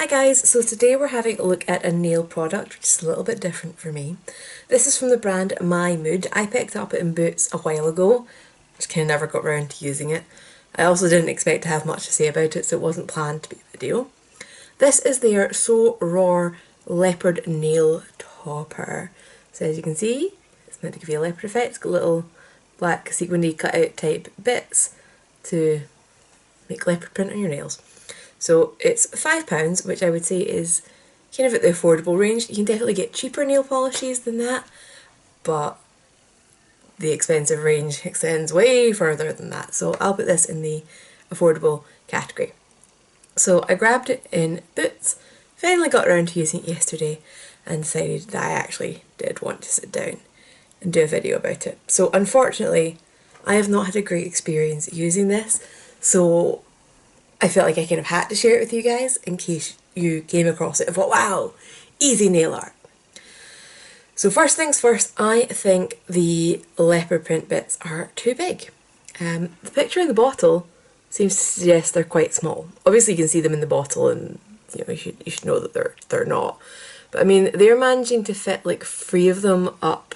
Hi guys, so today we're having a look at a nail product which is a little bit different for me. This is from the brand My Mood. I picked it up in Boots a while ago, just kind of never got around to using it. I also didn't expect to have much to say about it, so it wasn't planned to be a video. This is their So Rawr Leopard Nail Topper. So as you can see, it's meant to give you a leopard effect. It's got little black sequiny cut out type bits to make leopard print on your nails. So it's £5, which I would say is kind of at the affordable range. You can definitely get cheaper nail polishes than that, but the expensive range extends way further than that. So I'll put this in the affordable category. So I grabbed it in Boots, finally got around to using it yesterday and decided that I actually did want to sit down and do a video about it. So unfortunately, I have not had a great experience using this, so I felt like I kind of had to share it with you guys in case you came across it and thought, wow, easy nail art. So first things first, I think the leopard print bits are too big. The picture in the bottle seems to suggest they're quite small. Obviously you can see them in the bottle and you should know that they're not. But I mean, they're managing to fit like 3 of them up,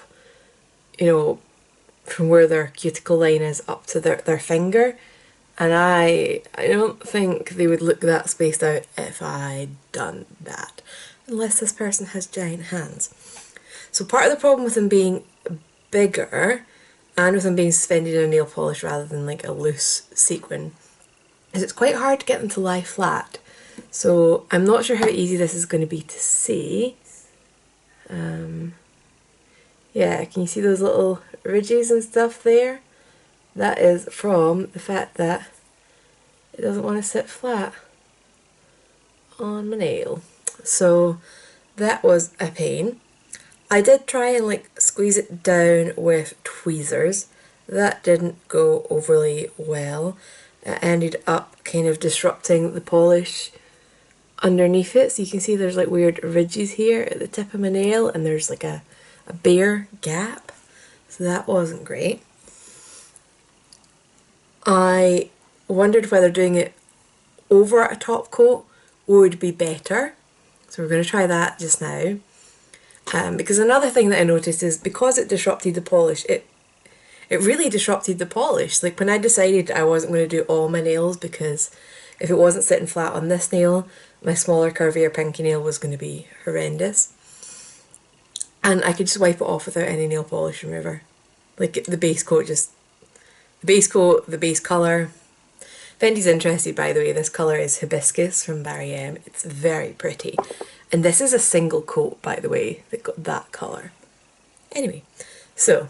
from where their cuticle line is up to their finger. And I don't think they would look that spaced out if I'd done that. Unless this person has giant hands. So part of the problem with them being bigger and with them being suspended in a nail polish rather than like a loose sequin is it's quite hard to get them to lie flat. So I'm not sure how easy this is going to be to see. Yeah, can you see those little ridges and stuff there? That is from the fact that it doesn't want to sit flat on my nail. So that was a pain. I did try and like squeeze it down with tweezers. That didn't go overly well. It ended up kind of disrupting the polish underneath it. So you can see there's like weird ridges here at the tip of my nail and there's like a bare gap. So that wasn't great. I wondered whether doing it over a top coat would be better. So we're going to try that just now. Because another thing that I noticed is because it disrupted the polish, it really disrupted the polish. Like when I decided I wasn't going to do all my nails because if it wasn't sitting flat on this nail, my smaller curvier pinky nail was going to be horrendous. And I could just wipe it off without any nail polish remover. Like the base coat, the base colour. If anybody's interested, by the way, this colour is Hibiscus from Barry M. It's very pretty. And this is a single coat, by the way, that got that colour. Anyway, so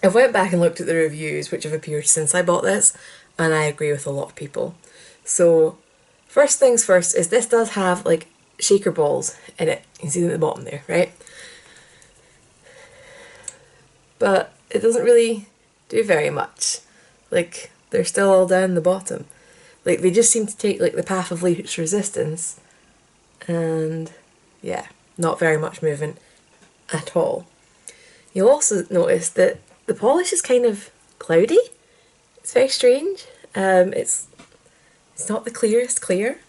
I've went back and looked at the reviews which have appeared since I bought this, and I agree with a lot of people. So first things first is this does have like shaker balls in it. You can see them at the bottom there, right? But it doesn't really do very much. Like they're still all down the bottom. Like they just seem to take like the path of least resistance and yeah, not very much movement at all. You'll also notice that the polish is kind of cloudy. It's very strange. It's not the clearest clear.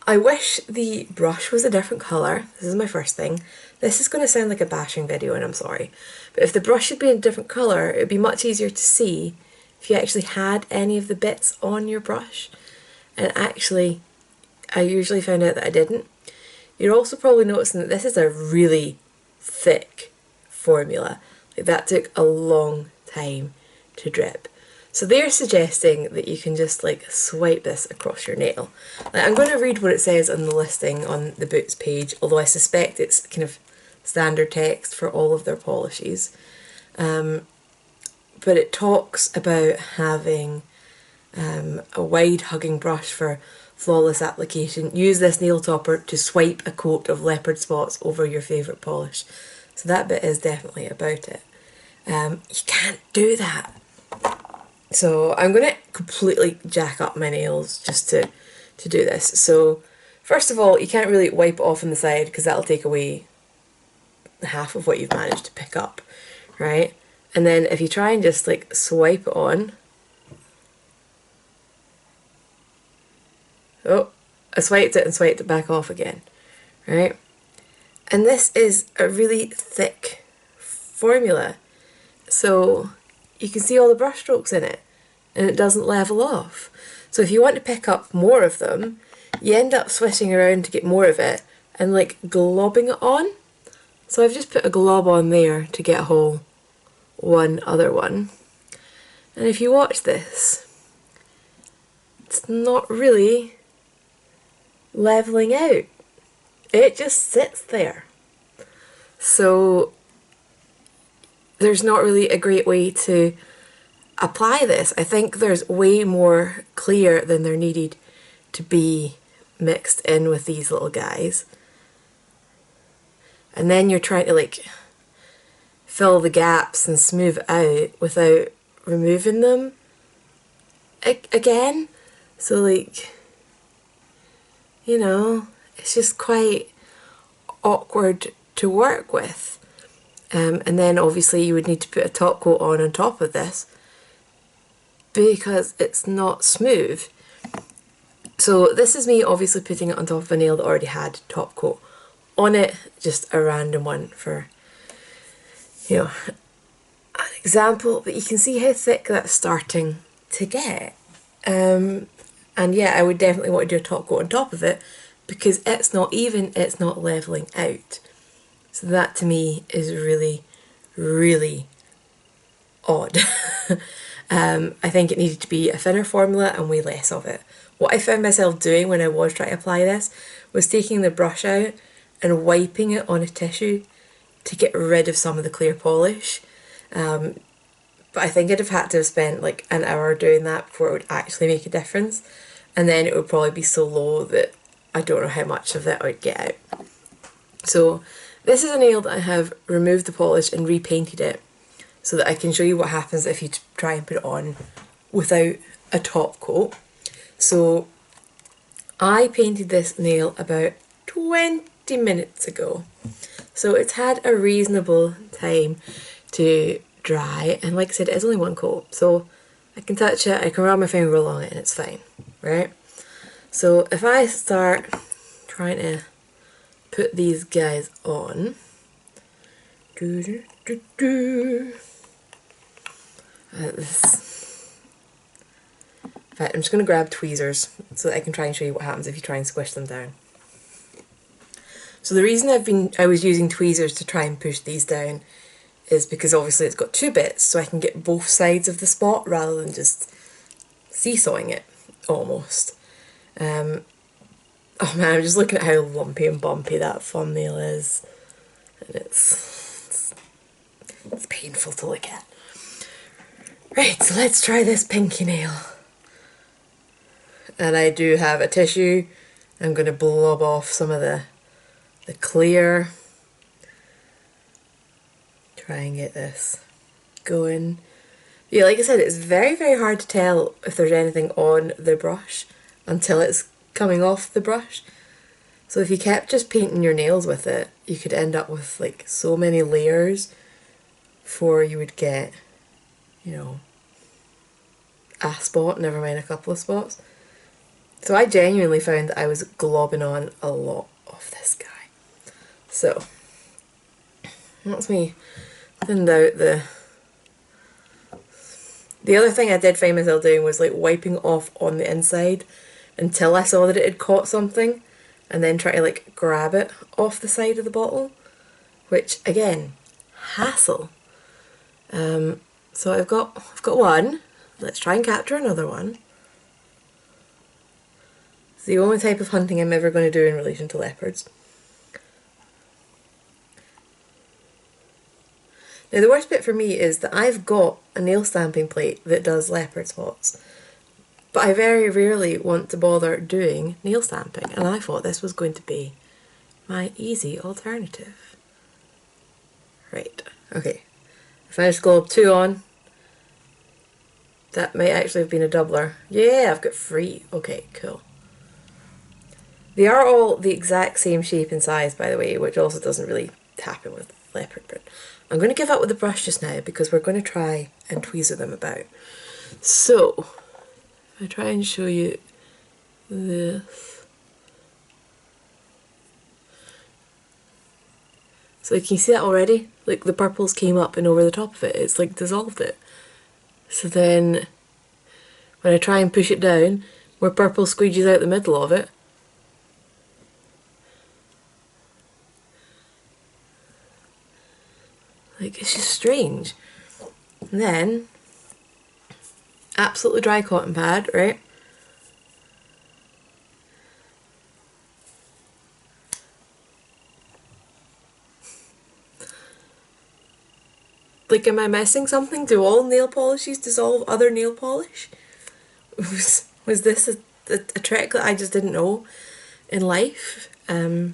I wish the brush was a different colour. This is my first thing. This is going to sound like a bashing video and I'm sorry. But if the brush should be a different colour, it would be much easier to see if you actually had any of the bits on your brush. And actually, I usually found out that I didn't. You're also probably noticing that this is a really thick formula. Like that took a long time to drip. So they're suggesting that you can just like swipe this across your nail. Now, I'm going to read what it says on the listing on the Boots page, although I suspect it's kind of standard text for all of their polishes. But it talks about having a wide hugging brush for flawless application. Use this nail topper to swipe a coat of leopard spots over your favourite polish. So that bit is definitely about it. You can't do that. So I'm going to completely jack up my nails just to do this. So first of all, you can't really wipe it off on the side because that'll take away half of what you've managed to pick up, right? And then if you try and just like swipe it on, oh, I swiped it and swiped it back off again, right? And this is a really thick formula, so you can see all the brush strokes in it, and it doesn't level off. So if you want to pick up more of them, you end up swishing around to get more of it and like globbing it on. So I've just put a glob on there to get a whole one other one. And if you watch this, it's not really leveling out. It just sits there. So there's not really a great way to apply this. I think there's way more clear than there needed to be mixed in with these little guys. And then you're trying to like fill the gaps and smooth it out without removing them again. So like, you know, it's just quite awkward to work with. And then obviously you would need to put a top coat on top of this because it's not smooth. So this is me obviously putting it on top of a nail that already had top coat on it, just a random one for, you know, an example, but you can see how thick that's starting to get. And yeah, I would definitely want to do a top coat on top of it because it's not even, it's not levelling out. So that to me is really, really odd. I think it needed to be a thinner formula and way less of it. What I found myself doing when I was trying to apply this was taking the brush out and wiping it on a tissue to get rid of some of the clear polish. But I think I'd have had to have spent like an hour doing that before it would actually make a difference. And then it would probably be so low that I don't know how much of that I would get out. So this is a nail that I have removed the polish and repainted it so that I can show you what happens if you try and put it on without a top coat. So I painted this nail about 20 minutes ago. So it's had a reasonable time to dry, and like I said, it's only one coat. So I can touch it, I can rub my finger along it and it's fine, right? So if I start trying to put these guys on, in fact, I'm just going to grab tweezers so that I can try and show you what happens if you try and squish them down. So the reason I was using tweezers to try and push these down is because obviously it's got two bits, so I can get both sides of the spot rather than just seesawing it, almost. Oh man, I'm just looking at how lumpy and bumpy that thumbnail is, and it's painful to look at. Right, so let's try this pinky nail. And I do have a tissue. I'm going to blob off some of the clear. Try and get this going. Yeah, like I said, it's very, very hard to tell if there's anything on the brush until it's coming off the brush. So if you kept just painting your nails with it, you could end up with like so many layers before you would get, you know, a spot, never mind a couple of spots. So I genuinely found that I was globbing on a lot of this guy. So that's me thinned out the other thing I did find myself doing was like wiping off on the inside until I saw that it had caught something, and then try to like grab it off the side of the bottle, which again, hassle. So I've got one. Let's try and capture another one. It's the only type of hunting I'm ever going to do in relation to leopards. Now the worst bit for me is that I've got a nail stamping plate that does leopard spots, but I very rarely want to bother doing nail stamping, and I thought this was going to be my easy alternative. Right, okay. I finished glob 2 on. That might actually have been a doubler. Yeah, I've got 3. Okay, cool. They are all the exact same shape and size, by the way, which also doesn't really happen with leopard print. I'm going to give up with the brush just now because we're going to try and tweezer them about. So, I try and show you this. So like, can you see that already? Like the purples came up and over the top of it, it's like dissolved it. So then when I try and push it down, more purple squeegees out the middle of it. Like, it's just strange. And then, absolutely dry cotton pad, right? Like, am I missing something? Do all nail polishes dissolve other nail polish? Was this a trick that I just didn't know in life? I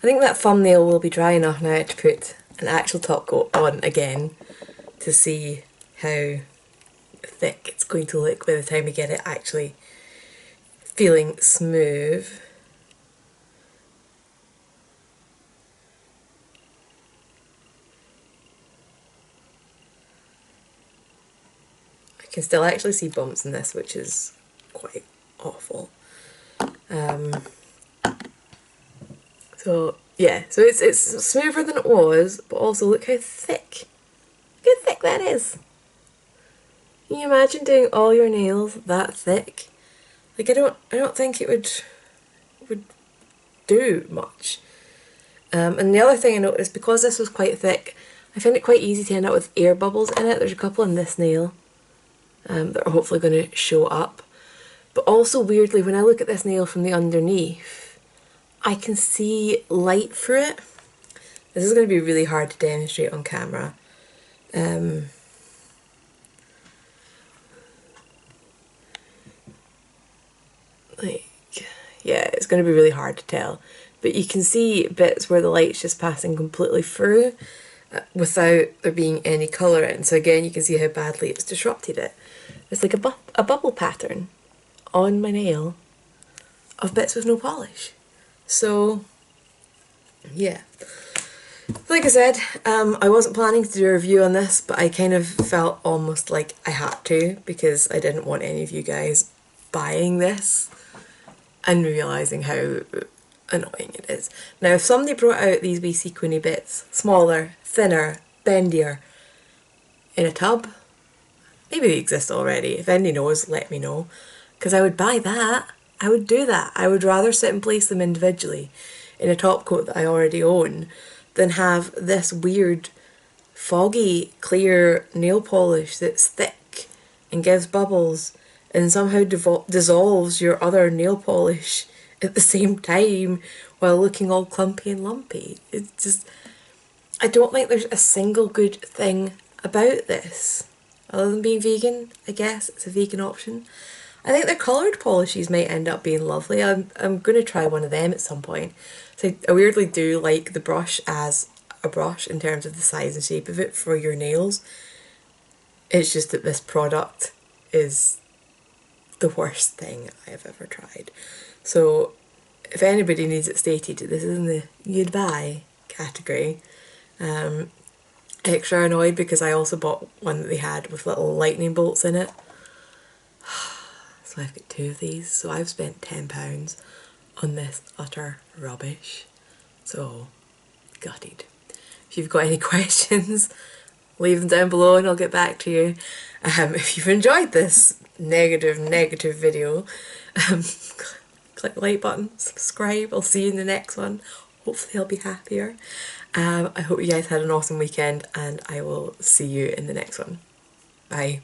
think that thumbnail will be dry enough now to put an actual top coat on again to see how thick it's going to look by the time we get it actually feeling smooth. I can still actually see bumps in this, which is quite awful. So yeah, so it's smoother than it was, but also look how thick. Look how thick that is. Can you imagine doing all your nails that thick? Like I don't think it would do much. And the other thing I noticed, because this was quite thick, I found it quite easy to end up with air bubbles in it. There's a couple in this nail that are hopefully going to show up. But also weirdly, when I look at this nail from the underneath, I can see light through it. This is going to be really hard to demonstrate on camera. Like, yeah, it's going to be really hard to tell. But you can see bits where the light's just passing completely through without there being any colour in. So again, you can see how badly it's disrupted it. It's like a bubble pattern on my nail of bits with no polish. So, yeah. Like I said, I wasn't planning to do a review on this, but I kind of felt almost like I had to because I didn't want any of you guys buying this and realising how annoying it is. Now, if somebody brought out these wee sequiny bits, smaller, thinner, bendier, in a tub, maybe they exist already. If anybody knows, let me know. Because I would buy that. I would do that. I would rather sit and place them individually in a top coat that I already own than have this weird, foggy, clear nail polish that's thick and gives bubbles and somehow dissolves your other nail polish at the same time while looking all clumpy and lumpy. It's just, I don't think there's a single good thing about this. Other than being vegan, I guess it's a vegan option. I think the coloured polishes might end up being lovely. I'm going to try one of them at some point. So I weirdly do like the brush as a brush in terms of the size and shape of it for your nails. It's just that this product is the worst thing I've ever tried. So if anybody needs it stated, this is in the you'd buy category. Extra annoyed because I also bought one that they had with little lightning bolts in it. So I've got two of these, so I've spent £10 on this utter rubbish. So, gutted. If you've got any questions, leave them down below and I'll get back to you. If you've enjoyed this negative video, click the like button, subscribe, I'll see you in the next one. Hopefully I'll be happier. I hope you guys had an awesome weekend and I will see you in the next one. Bye.